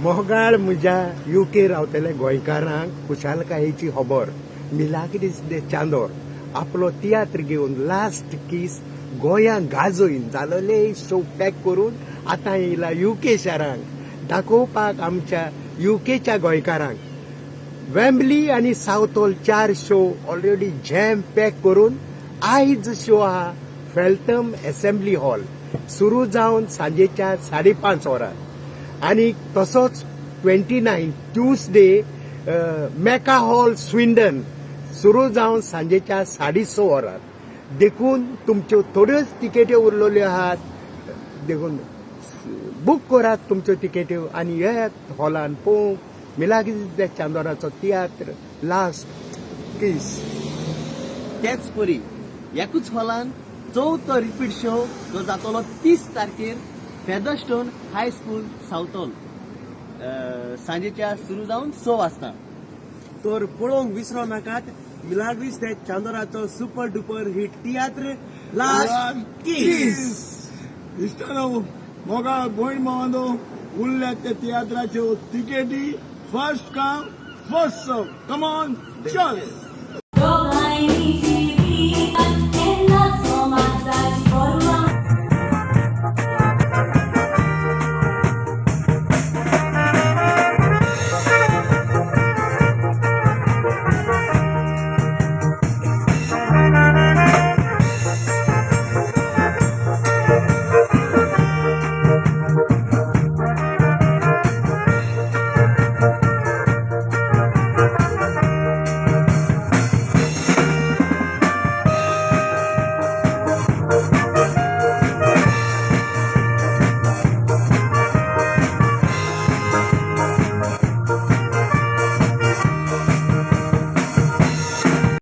मोगाळ म्हज्या UK रावतल्या गोंयकारांक खुशालकायेची खबर मिलाग्रिस दे चांदोर आपलो तियात्र घेवन लास्ट किस गोंयांत गाजोईन जालोले शो पॅक करून आतां येयला UK शारांक दाखोवपाक आमच्या UKच्या गोंयकारांक वेम्बली आनी south hall 4 show already jam pack करून आयज शो आहा फेल्थम असेंब्ली हॉल सुरू जावन सांजेच्या 5:30 वरार आणि तसोच 29 ट्यूसडे मेका हॉल स्विंडन सुरू जावन सांजेच्या 6:30 वरार देखून तुमच्यो थोड्योच तिकेट्यो उरलेल्यो आहात देखून बूक करात तुमच्यो तिकेट्यो आनी येयात हॉलान पळोवंक मिलाग्रिस दे चांदोराचो तियात्र लास्ट किस. तेच परी एकूच हॉलान चवथो रिपीट शो जो जातलो 30 तारखेर फेदरस्टोन हायस्कूल साउथ हॉल सांजेच्या सुरू जावन 6 वाजता. तर पळोवंक विसरो नाकात मिलाग्रिस दे चांदोराचो सुपर डुपर हिट तियात्र लास्ट किस. इश्टानो मोगाळ भयण भावांनो उरल्या त्या तियात्राच्यो तिकेटी first come first serve. Come on चल.